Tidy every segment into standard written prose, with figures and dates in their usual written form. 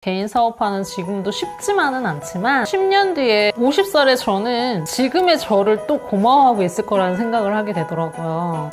개인 사업하는 지금도 쉽지만은 않지만 10년 뒤에 50살의 저는 지금의 저를 또 고마워하고 있을 거라는 생각을 하게 되더라고요.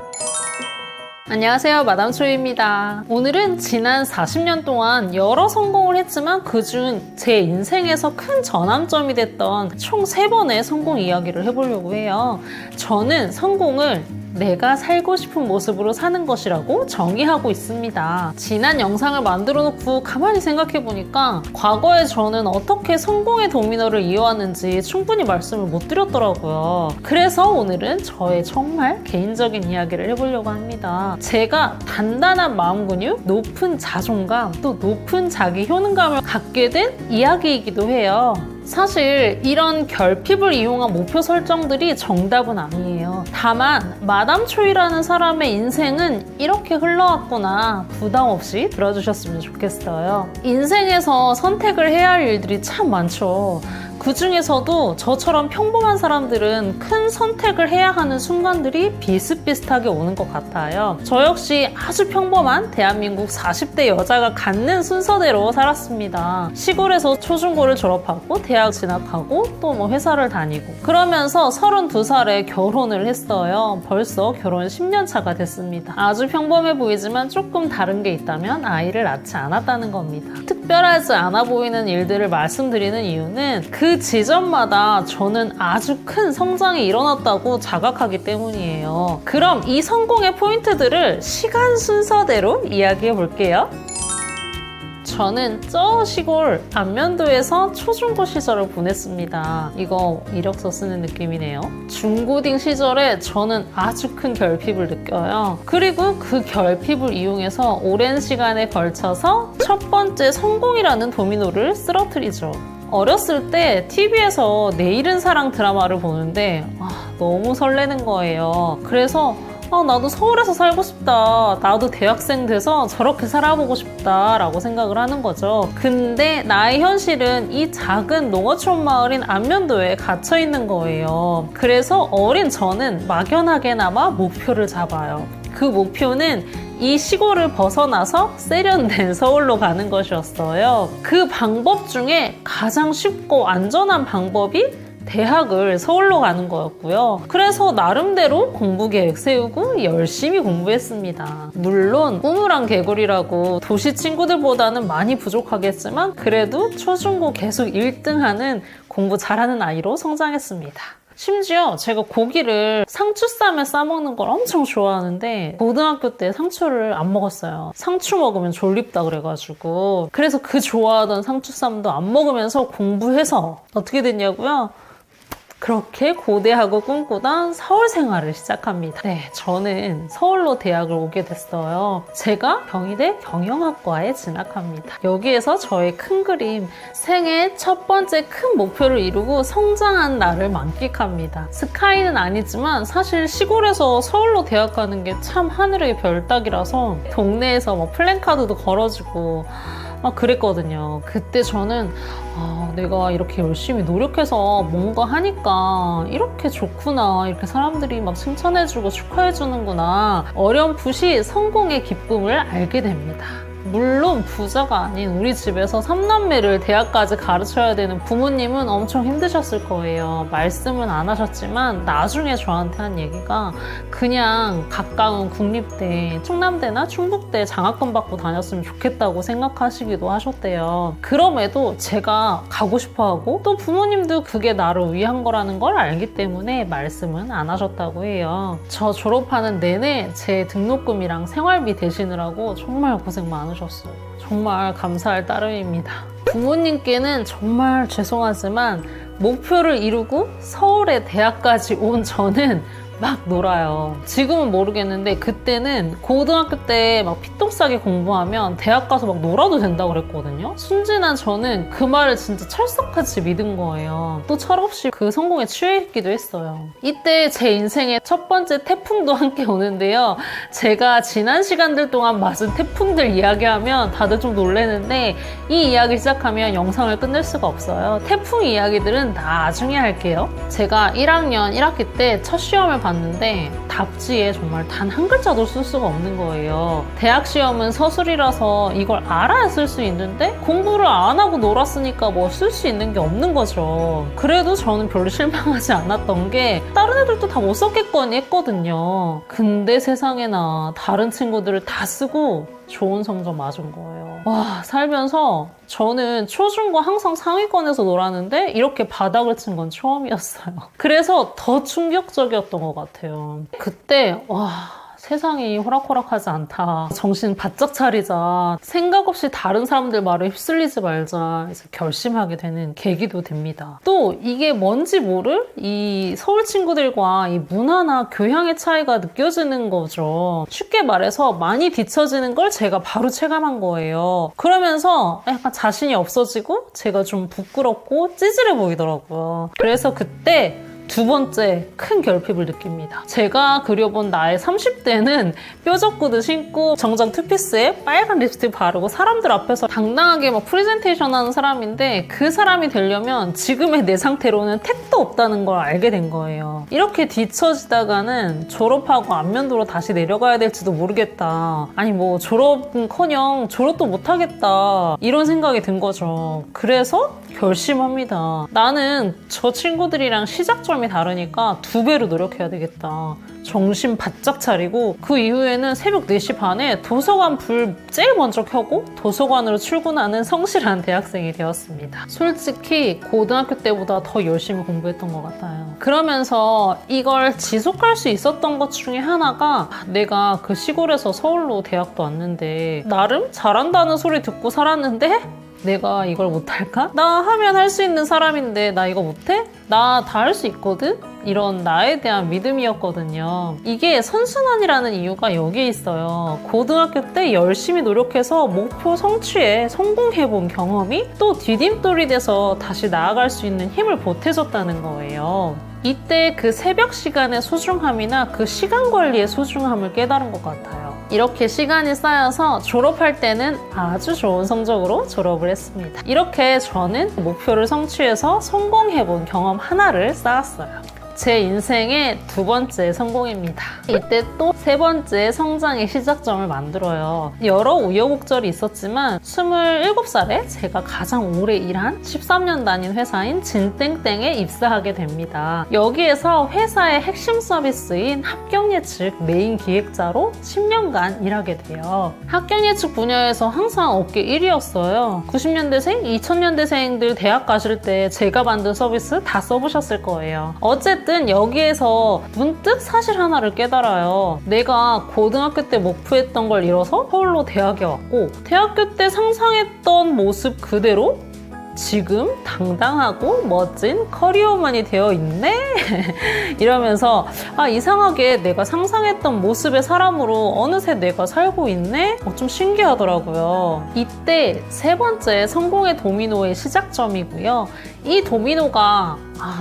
안녕하세요, 마담초이입니다. 오늘은 지난 40년 동안 여러 성공을 했지만 그중 제 인생에서 큰 전환점이 됐던 총 3번의 성공 이야기를 해보려고 해요. 저는 성공을 내가 살고 싶은 모습으로 사는 것이라고 정의하고 있습니다. 지난 영상을 만들어 놓고 가만히 생각해보니까 과거에 저는 어떻게 성공의 도미노를 이어왔는지 충분히 말씀을 못 드렸더라고요. 그래서 오늘은 저의 정말 개인적인 이야기를 해보려고 합니다. 제가 단단한 마음 근육, 높은 자존감, 또 높은 자기 효능감을 갖게 된 이야기이기도 해요. 사실 이런 결핍을 이용한 목표 설정들이 정답은 아니에요. 다만 마담초이라는 사람의 인생은 이렇게 흘러왔구나 부담 없이 들어주셨으면 좋겠어요. 인생에서 선택을 해야 할 일들이 참 많죠. 그 중에서도 저처럼 평범한 사람들은 큰 선택을 해야 하는 순간들이 비슷비슷하게 오는 것 같아요. 저 역시 아주 평범한 대한민국 40대 여자가 갖는 순서대로 살았습니다. 시골에서 초중고를 졸업하고 대학 진학하고 또 회사를 다니고 그러면서 32살에 결혼을 했어요. 벌써 결혼 10년 차가 됐습니다. 아주 평범해 보이지만 조금 다른 게 있다면 아이를 낳지 않았다는 겁니다. 특별하지 않아 보이는 일들을 말씀드리는 이유는 그 지점마다 저는 아주 큰 성장이 일어났다고 자각하기 때문이에요. 그럼 이 성공의 포인트들을 시간 순서대로 이야기해 볼게요. 저는 저 시골 안면도에서 초중고 시절을 보냈습니다. 이거 이력서 쓰는 느낌이네요. 중고딩 시절에 저는 아주 큰 결핍을 느껴요. 그리고 그 결핍을 이용해서 오랜 시간에 걸쳐서 첫 번째 성공이라는 도미노를 쓰러뜨리죠. 어렸을 때 TV에서 내 잃은 사랑 드라마를 보는데 너무 설레는 거예요. 그래서 나도 서울에서 살고 싶다. 나도 대학생 돼서 저렇게 살아보고 싶다 라고 생각을 하는 거죠. 근데 나의 현실은 이 작은 농어촌 마을인 안면도에 갇혀 있는 거예요. 그래서 어린 저는 막연하게나마 목표를 잡아요. 그 목표는 이 시골을 벗어나서 세련된 서울로 가는 것이었어요. 그 방법 중에 가장 쉽고 안전한 방법이 대학을 서울로 가는 거였고요. 그래서 나름대로 공부 계획 세우고 열심히 공부했습니다. 물론 꾸물한 개구리라고 도시 친구들보다는 많이 부족하겠지만 그래도 초중고 계속 1등하는 공부 잘하는 아이로 성장했습니다. 심지어 제가 고기를 상추쌈에 싸먹는 걸 엄청 좋아하는데 고등학교 때 상추를 안 먹었어요. 상추 먹으면 졸립다 그래가지고 그래서 그 좋아하던 상추쌈도 안 먹으면서 공부해서 어떻게 됐냐고요? 그렇게 고대하고 꿈꾸던 서울 생활을 시작합니다. 네, 저는 서울로 대학을 오게 됐어요. 제가 경희대 경영학과에 진학합니다. 여기에서 저의 큰 그림, 생애 첫 번째 큰 목표를 이루고 성장한 나를 만끽합니다. 스카이는 아니지만 사실 시골에서 서울로 대학 가는 게 참 하늘의 별 따기라서 동네에서 플랜카드도 걸어주고 그랬거든요. 그때 저는 내가 이렇게 열심히 노력해서 뭔가 하니까 이렇게 좋구나. 이렇게 사람들이 칭찬해주고 축하해주는구나. 어렴풋이 성공의 기쁨을 알게 됩니다. 물론 부자가 아닌 우리 집에서 3남매를 대학까지 가르쳐야 되는 부모님은 엄청 힘드셨을 거예요. 말씀은 안 하셨지만 나중에 저한테 한 얘기가 그냥 가까운 국립대, 충남대나 충북대 장학금 받고 다녔으면 좋겠다고 생각하시기도 하셨대요. 그럼에도 제가 가고 싶어하고 또 부모님도 그게 나를 위한 거라는 걸 알기 때문에 말씀은 안 하셨다고 해요. 저 졸업하는 내내 제 등록금이랑 생활비 대신으라고 정말 고생 많으셨어요. 정말 감사할 따름입니다. 부모님께는 정말 죄송하지만 목표를 이루고 서울에 대학까지 온 저는 막 놀아요. 지금은 모르겠는데 그때는 고등학교 때 피똥 싸게 공부하면 대학 가서 놀아도 된다고 그랬거든요. 순진한 저는 그 말을 진짜 철석같이 믿은 거예요. 또 철없이 그 성공에 취했기도 했어요. 이때 제 인생의 첫 번째 태풍도 함께 오는데요. 제가 지난 시간들 동안 맞은 태풍들 이야기하면 다들 좀 놀라는데 이 이야기 시작하면 영상을 끝낼 수가 없어요. 태풍 이야기들은 나중에 할게요. 제가 1학년 1학기 때 첫 시험을 봤는데 답지에 정말 단 한 글자도 쓸 수가 없는 거예요. 대학 시험은 서술이라서 이걸 알아야 쓸 수 있는데 공부를 안 하고 놀았으니까 뭐 쓸 수 있는 게 없는 거죠. 그래도 저는 별로 실망하지 않았던 게 다른 애들도 다 못 썼겠거니 했거든요. 근데 세상에나 다른 친구들을 다 쓰고 좋은 성적 맞은 거예요. 와, 살면서 저는 초중고 항상 상위권에서 놀았는데 이렇게 바닥을 친 건 처음이었어요. 그래서 더 충격적이었던 것 같아요. 그때 와, 세상이 호락호락하지 않다. 정신 바짝 차리자. 생각 없이 다른 사람들 말에 휩쓸리지 말자. 해서 결심하게 되는 계기도 됩니다. 또 이게 뭔지 모를 이 서울 친구들과 이 문화나 교양의 차이가 느껴지는 거죠. 쉽게 말해서 많이 뒤처지는 걸 제가 바로 체감한 거예요. 그러면서 약간 자신이 없어지고 제가 좀 부끄럽고 찌질해 보이더라고요. 그래서 그때 두 번째 큰 결핍을 느낍니다. 제가 그려본 나의 30대는 뾰족구두 신고 정장 투피스에 빨간 립스틱 바르고 사람들 앞에서 당당하게 막 프레젠테이션 하는 사람인데 그 사람이 되려면 지금의 내 상태로는 택도 없다는 걸 알게 된 거예요. 이렇게 뒤처지다가는 졸업하고 안면도로 다시 내려가야 될지도 모르겠다. 아니 뭐 졸업은커녕 졸업도 못하겠다. 이런 생각이 든 거죠. 그래서 결심합니다. 나는 저 친구들이랑 시작점이 다르니까 2배로 노력해야 되겠다. 정신 바짝 차리고 그 이후에는 새벽 4시 반에 도서관 불 제일 먼저 켜고 도서관으로 출근하는 성실한 대학생이 되었습니다. 솔직히 고등학교 때보다 더 열심히 공부했던 것 같아요. 그러면서 이걸 지속할 수 있었던 것 중에 하나가 내가 그 시골에서 서울로 대학도 왔는데 나름 잘한다는 소리 듣고 살았는데 내가 이걸 못할까? 나 하면 할 수 있는 사람인데 나 이거 못해? 나 다 할 수 있거든? 이런 나에 대한 믿음이었거든요. 이게 선순환이라는 이유가 여기에 있어요. 고등학교 때 열심히 노력해서 목표 성취에 성공해본 경험이 또 디딤돌이 돼서 다시 나아갈 수 있는 힘을 보태줬다는 거예요. 이때 그 새벽 시간의 소중함이나 그 시간 관리의 소중함을 깨달은 것 같아요. 이렇게 시간이 쌓여서 졸업할 때는 아주 좋은 성적으로 졸업을 했습니다. 이렇게 저는 목표를 성취해서 성공해본 경험 하나를 쌓았어요. 제 인생의 2번째 성공입니다. 이때 또 3번째 성장의 시작점을 만들어요. 여러 우여곡절이 있었지만 27살에 제가 가장 오래 일한 13년 다닌 회사인 진땡땡에 입사하게 됩니다. 여기에서 회사의 핵심 서비스인 합격예측 메인 기획자로 10년간 일하게 돼요. 합격예측 분야에서 항상 업계 1위였어요. 90년대생, 2000년대생들 대학 가실 때 제가 만든 서비스 다 써보셨을 거예요. 어쨌든 여기에서 문득 사실 하나를 깨달아요. 내가 고등학교 때 목표했던 걸 이뤄서 서울로 대학에 왔고 대학교 때 상상했던 모습 그대로 지금 당당하고 멋진 커리어우먼이 되어 있네? 이러면서 이상하게 내가 상상했던 모습의 사람으로 어느새 내가 살고 있네? 좀 신기하더라고요. 이때 3번째 성공의 도미노의 시작점이고요. 이 도미노가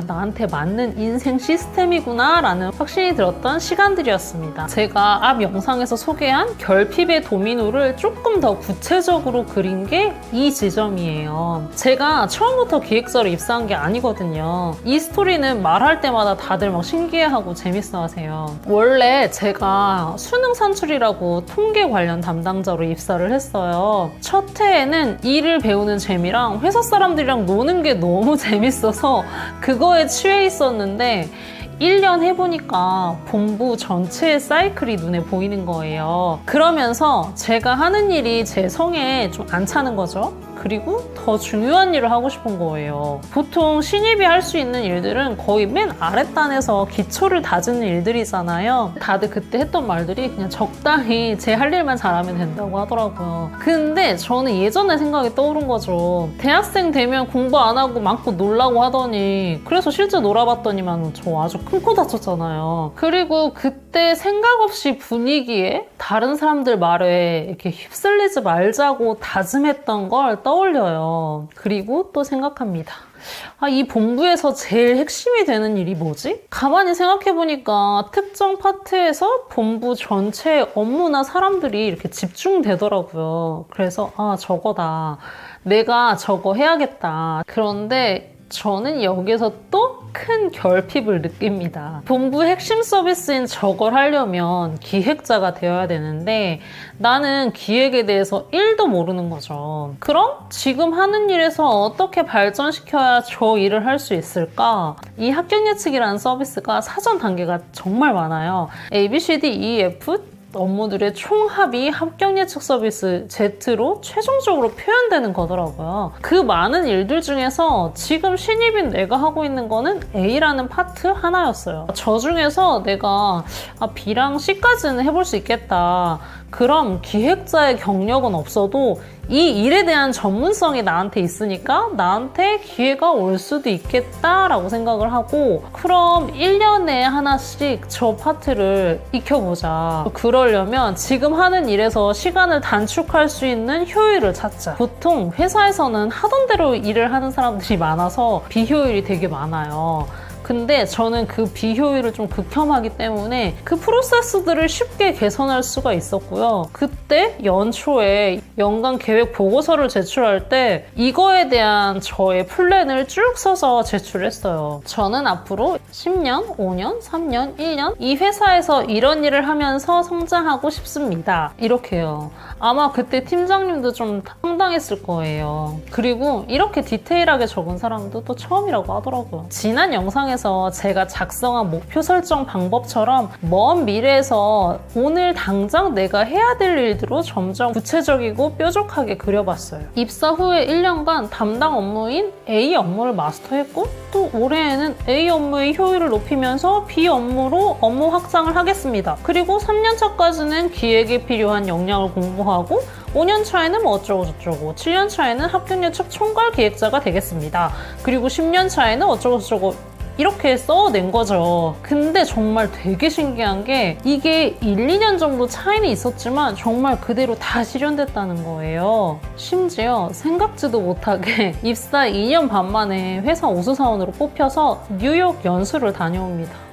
나한테 맞는 인생 시스템이구나 라는 확신이 들었던 시간들이었습니다. 제가 앞 영상에서 소개한 결핍의 도미노를 조금 더 구체적으로 그린 게 이 지점이에요. 제가 처음부터 기획사로 입사한 게 아니거든요. 이 스토리는 말할 때마다 다들 막 신기해하고 재밌어 하세요. 원래 제가 수능 산출이라고 통계 관련 담당자로 입사를 했어요. 첫 해에는 일을 배우는 재미랑 회사 사람들이랑 노는 게 너무 재밌어서 그거에 취해 있었는데 1년 해보니까 본부 전체의 사이클이 눈에 보이는 거예요. 그러면서 제가 하는 일이 제 성에 좀 안 차는 거죠. 그리고 더 중요한 일을 하고 싶은 거예요. 보통 신입이 할 수 있는 일들은 거의 맨 아랫단에서 기초를 다지는 일들이잖아요. 다들 그때 했던 말들이 그냥 적당히 제 할 일만 잘하면 된다고 하더라고요. 근데 저는 예전에 생각이 떠오른 거죠. 대학생 되면 공부 안 하고 많고 놀라고 하더니 그래서 실제 놀아봤더니만 저 아주 큰 코 다쳤잖아요. 그리고 그때 생각 없이 분위기에 다른 사람들 말에 이렇게 휩쓸리지 말자고 다짐했던 걸 떠올려요. 그리고 또 생각합니다. 이 본부에서 제일 핵심이 되는 일이 뭐지? 가만히 생각해보니까 특정 파트에서 본부 전체의 업무나 사람들이 이렇게 집중되더라고요. 그래서 저거다. 내가 저거 해야겠다. 그런데 저는 여기서 또 큰 결핍을 느낍니다. 본부 핵심 서비스인 저걸 하려면 기획자가 되어야 되는데 나는 기획에 대해서 1도 모르는 거죠. 그럼 지금 하는 일에서 어떻게 발전시켜야 저 일을 할 수 있을까? 이 합격 예측이라는 서비스가 사전 단계가 정말 많아요. A, B, C, D, E, F 업무들의 총합이 합격 예측 서비스 Z로 최종적으로 표현되는 거더라고요. 그 많은 일들 중에서 지금 신입인 내가 하고 있는 거는 A라는 파트 하나였어요. 저 중에서 내가 B랑 C까지는 해볼 수 있겠다. 그럼 기획자의 경력은 없어도 이 일에 대한 전문성이 나한테 있으니까 나한테 기회가 올 수도 있겠다라고 생각을 하고 그럼 1년에 하나씩 저 파트를 익혀보자. 그러려면 지금 하는 일에서 시간을 단축할 수 있는 효율을 찾자. 보통 회사에서는 하던 대로 일을 하는 사람들이 많아서 비효율이 되게 많아요. 근데 저는 그 비효율을 좀 극혐하기 때문에 그 프로세스들을 쉽게 개선할 수가 있었고요. 그때 연초에 연간 계획 보고서를 제출할 때 이거에 대한 저의 플랜을 쭉 써서 제출했어요. 저는 앞으로 10년, 5년, 3년, 1년 이 회사에서 이런 일을 하면서 성장하고 싶습니다. 이렇게요. 아마 그때 팀장님도 좀 황당했을 거예요. 그리고 이렇게 디테일하게 적은 사람도 또 처음이라고 하더라고요. 지난 영상에서 제가 작성한 목표 설정 방법처럼 먼 미래에서 오늘 당장 내가 해야 될 일들로 점점 구체적이고 뾰족하게 그려봤어요. 입사 후에 1년간 담당 업무인 A 업무를 마스터했고 또 올해에는 A 업무의 효율을 높이면서 B 업무로 업무 확장을 하겠습니다. 그리고 3년 차까지는 기획에 필요한 역량을 공부하고 5년 차에는 뭐 어쩌고 저쩌고 7년 차에는 합격 예측 총괄 기획자가 되겠습니다. 그리고 10년 차에는 어쩌고 저쩌고 이렇게 써낸 거죠. 근데 정말 되게 신기한 게 이게 1, 2년 정도 차이는 있었지만 정말 그대로 다 실현됐다는 거예요. 심지어 생각지도 못하게 입사 2년 반 만에 회사 우수사원으로 뽑혀서 뉴욕 연수를 다녀옵니다.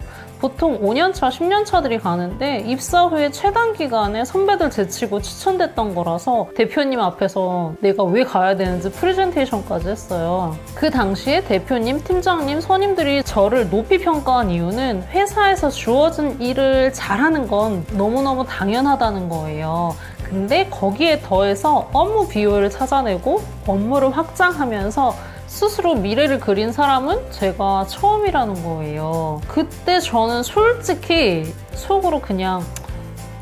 보통 5년차, 10년차들이 가는데 입사 후에 최단 기간에 선배들 제치고 추천됐던 거라서 대표님 앞에서 내가 왜 가야 되는지 프레젠테이션까지 했어요. 그 당시에 대표님, 팀장님, 선임들이 저를 높이 평가한 이유는 회사에서 주어진 일을 잘하는 건 너무너무 당연하다는 거예요. 근데 거기에 더해서 업무 비효율을 찾아내고 업무를 확장하면서 스스로 미래를 그린 사람은 제가 처음이라는 거예요. 그때 저는 솔직히 속으로 그냥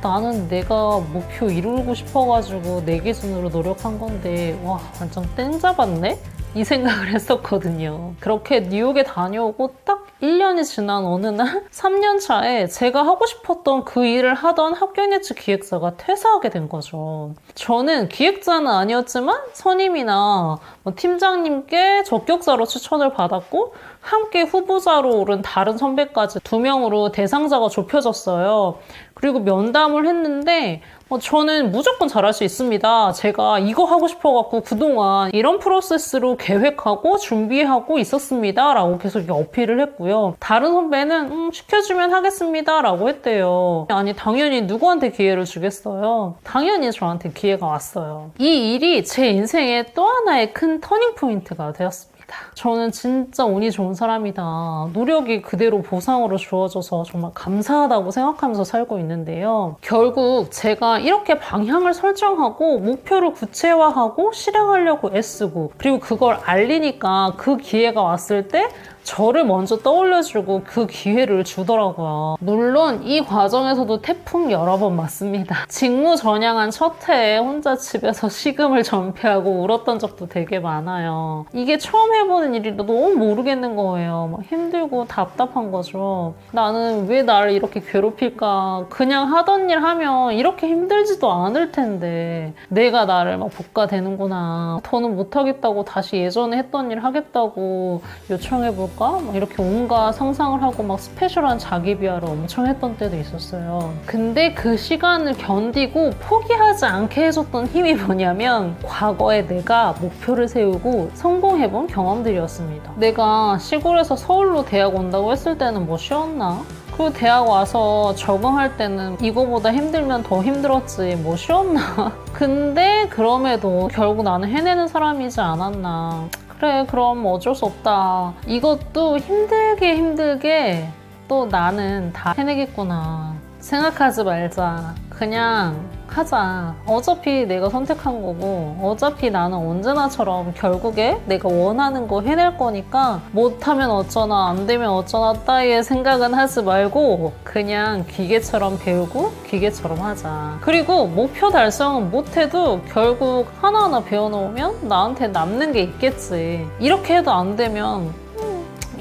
나는 내가 목표 이루고 싶어가지고 내 기준으로 노력한 건데 와 완전 땡 잡았네? 이 생각을 했었거든요. 그렇게 뉴욕에 다녀오고 딱 1년이 지난 어느 날 3년 차에 제가 하고 싶었던 그 일을 하던 합격 예측 기획사가 퇴사하게 된 거죠. 저는 기획자는 아니었지만 선임이나 팀장님께 적격자로 추천을 받았고 함께 후보자로 오른 다른 선배까지 2명으로 대상자가 좁혀졌어요. 그리고 면담을 했는데 저는 무조건 잘할 수 있습니다. 제가 이거 하고 싶어갖고 그동안 이런 프로세스로 계획하고 준비하고 있었습니다. 라고 계속 어필을 했고요. 다른 선배는 시켜주면 하겠습니다. 라고 했대요. 아니 당연히 누구한테 기회를 주겠어요. 당연히 저한테 기회가 왔어요. 이 일이 제 인생의 또 하나의 큰 터닝포인트가 되었습니다. 저는 진짜 운이 좋은 사람이다. 노력이 그대로 보상으로 주어져서 정말 감사하다고 생각하면서 살고 있는데요. 결국 제가 이렇게 방향을 설정하고 목표를 구체화하고 실행하려고 애쓰고 그리고 그걸 알리니까 그 기회가 왔을 때 저를 먼저 떠올려주고 그 기회를 주더라고요. 물론 이 과정에서도 태풍 여러 번 맞습니다. 직무전향한 첫 해에 혼자 집에서 식음을 전폐하고 울었던 적도 되게 많아요. 이게 처음 해보는 일이라 너무 모르겠는 거예요. 막 힘들고 답답한 거죠. 나는 왜 나를 이렇게 괴롭힐까? 그냥 하던 일 하면 이렇게 힘들지도 않을 텐데 내가 나를 막 볶아대는구나. 더는 못하겠다고 다시 예전에 했던 일 하겠다고 요청해볼까? 막 이렇게 온갖 상상을 하고 막 스페셜한 자기 비하를 엄청 했던 때도 있었어요. 근데 그 시간을 견디고 포기하지 않게 해줬던 힘이 뭐냐면 과거에 내가 목표를 세우고 성공해본 경험들이었습니다. 내가 시골에서 서울로 대학 온다고 했을 때는 뭐 쉬웠나? 그리고 대학 와서 적응할 때는 이거보다 힘들면 더 힘들었지 뭐 쉬웠나? 근데 그럼에도 결국 나는 해내는 사람이지 않았나? 그래 그럼 어쩔 수 없다. 이것도 힘들게 또 나는 다 해내겠구나. 생각하지 말자. 그냥 하자. 어차피 내가 선택한 거고 어차피 나는 언제나처럼 결국에 내가 원하는 거 해낼 거니까 못하면 어쩌나 안 되면 어쩌나 따위의 생각은 하지 말고 그냥 기계처럼 배우고 기계처럼 하자. 그리고 목표 달성은 못해도 결국 하나하나 배워놓으면 나한테 남는 게 있겠지. 이렇게 해도 안 되면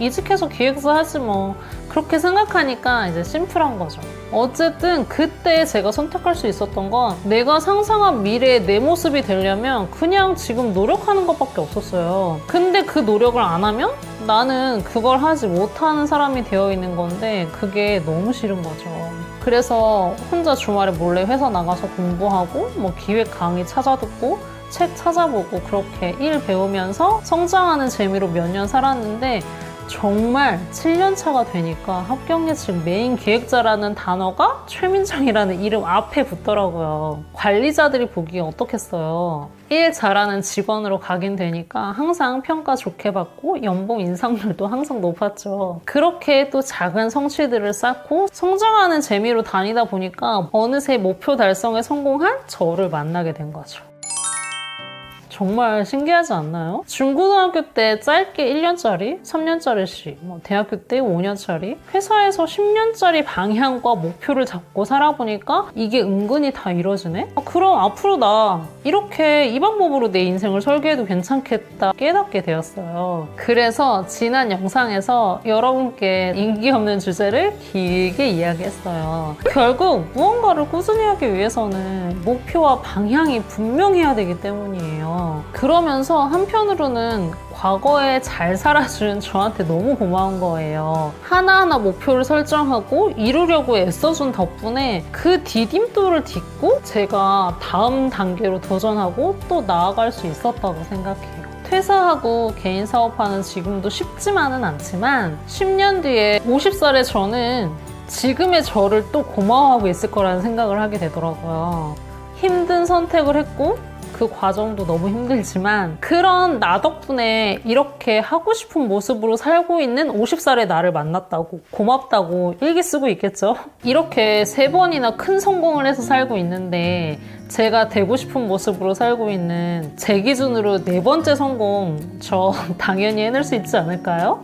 이직해서 기획사 하지 뭐. 그렇게 생각하니까 이제 심플한 거죠. 어쨌든 그때 제가 선택할 수 있었던 건 내가 상상한 미래의 내 모습이 되려면 그냥 지금 노력하는 것밖에 없었어요. 근데 그 노력을 안 하면 나는 그걸 하지 못하는 사람이 되어 있는 건데 그게 너무 싫은 거죠. 그래서 혼자 주말에 몰래 회사 나가서 공부하고 뭐 기획 강의 찾아듣고 책 찾아보고 그렇게 일 배우면서 성장하는 재미로 몇 년 살았는데 정말 7년 차가 되니까 합격 예측 메인 기획자라는 단어가 최민정이라는 이름 앞에 붙더라고요. 관리자들이 보기에 어떻겠어요. 일 잘하는 직원으로 가긴 되니까 항상 평가 좋게 받고 연봉 인상률도 항상 높았죠. 그렇게 또 작은 성취들을 쌓고 성장하는 재미로 다니다 보니까 어느새 목표 달성에 성공한 저를 만나게 된 거죠. 정말 신기하지 않나요? 중고등학교 때 짧게 1년짜리, 3년짜리씩, 대학교 때 5년짜리, 회사에서 10년짜리 방향과 목표를 잡고 살아보니까 이게 은근히 다 이루어지네? 그럼 앞으로 나 이렇게 이 방법으로 내 인생을 설계해도 괜찮겠다 깨닫게 되었어요. 그래서 지난 영상에서 여러분께 인기 없는 주제를 길게 이야기했어요. 결국 무언가를 꾸준히 하기 위해서는 목표와 방향이 분명해야 되기 때문이에요. 그러면서 한편으로는 과거에 잘 살아준 저한테 너무 고마운 거예요. 하나하나 목표를 설정하고 이루려고 애써준 덕분에 그 디딤돌을 딛고 제가 다음 단계로 도전하고 또 나아갈 수 있었다고 생각해요. 퇴사하고 개인 사업하는 지금도 쉽지만은 않지만 10년 뒤에 50살의 저는 지금의 저를 또 고마워하고 있을 거라는 생각을 하게 되더라고요. 힘든 선택을 했고 그 과정도 너무 힘들지만 그런 나 덕분에 이렇게 하고 싶은 모습으로 살고 있는 50살의 나를 만났다고 고맙다고 일기 쓰고 있겠죠? 이렇게 3번이나 큰 성공을 해서 살고 있는데 제가 되고 싶은 모습으로 살고 있는 제 기준으로 4번째 성공 저 당연히 해낼 수 있지 않을까요?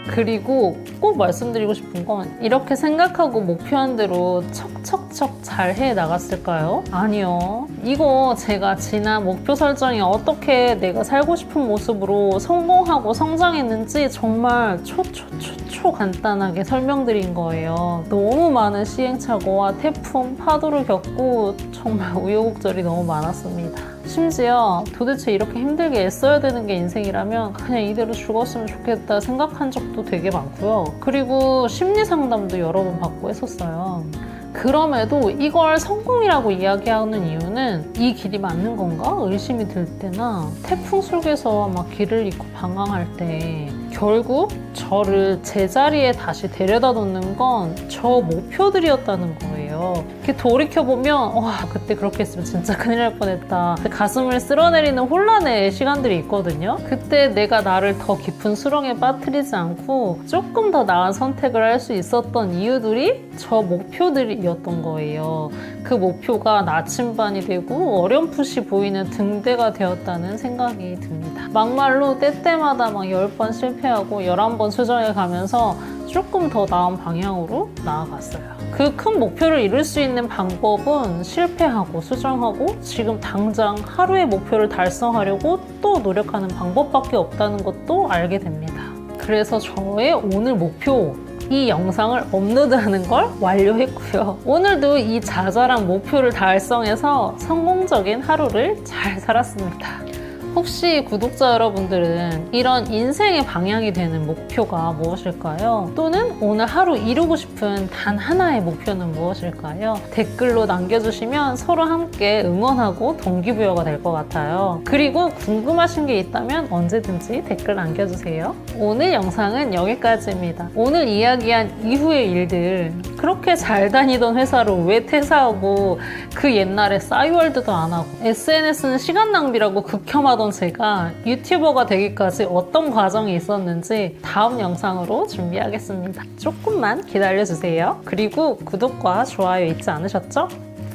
그리고 꼭 말씀드리고 싶은 건 이렇게 생각하고 목표한 대로 척척척 잘 해나갔을까요? 아니요. 이거 제가 지난 목표 설정이 어떻게 내가 살고 싶은 모습으로 성공하고 성장했는지 정말 초 간단하게 설명드린 거예요. 너무 많은 시행착오와 태풍, 파도를 겪고 정말 우여곡절이 너무 많았습니다. 심지어 도대체 이렇게 힘들게 애써야 되는 게 인생이라면 그냥 이대로 죽었으면 좋겠다 생각한 적도 되게 많고요. 그리고 심리 상담도 여러 번 받고 했었어요. 그럼에도 이걸 성공이라고 이야기하는 이유는 이 길이 맞는 건가? 의심이 들 때나 태풍 속에서 막 길을 잃고 방황할 때 결국 저를 제자리에 다시 데려다 놓는 건 저 목표들이었다는 거예요. 이렇게 돌이켜보면 와 그때 그렇게 했으면 진짜 큰일 날 뻔했다. 가슴을 쓸어내리는 혼란의 시간들이 있거든요. 그때 내가 나를 더 깊은 수렁에 빠뜨리지 않고 조금 더 나은 선택을 할 수 있었던 이유들이 저 목표들이었던 거예요. 그 목표가 나침반이 되고 어렴풋이 보이는 등대가 되었다는 생각이 듭니다. 막말로 때때마다 막 10번 실패하고 11번 수정해 가면서 조금 더 나은 방향으로 나아갔어요. 그 큰 목표를 이룰 수 있는 방법은 실패하고 수정하고 지금 당장 하루의 목표를 달성하려고 또 노력하는 방법밖에 없다는 것도 알게 됩니다. 그래서 저의 오늘 목표 이 영상을 업로드하는 걸 완료했고요. 오늘도 이 자잘한 목표를 달성해서 성공적인 하루를 잘 살았습니다. 혹시 구독자 여러분들은 이런 인생의 방향이 되는 목표가 무엇일까요? 또는 오늘 하루 이루고 싶은 단 하나의 목표는 무엇일까요? 댓글로 남겨주시면 서로 함께 응원하고 동기부여가 될 것 같아요. 그리고 궁금하신 게 있다면 언제든지 댓글 남겨주세요. 오늘 영상은 여기까지입니다. 오늘 이야기한 이후의 일들 그렇게 잘 다니던 회사로 왜 퇴사하고 그 옛날에 싸이월드도 안 하고 SNS는 시간 낭비라고 극혐하던 있었던 제가 유튜버가 되기까지 어떤 과정이 있었는지 다음 영상으로 준비하겠습니다. 조금만 기다려주세요. 그리고 구독과 좋아요 잊지 않으셨죠?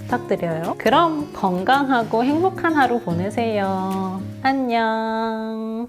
부탁드려요. 그럼 건강하고 행복한 하루 보내세요. 안녕.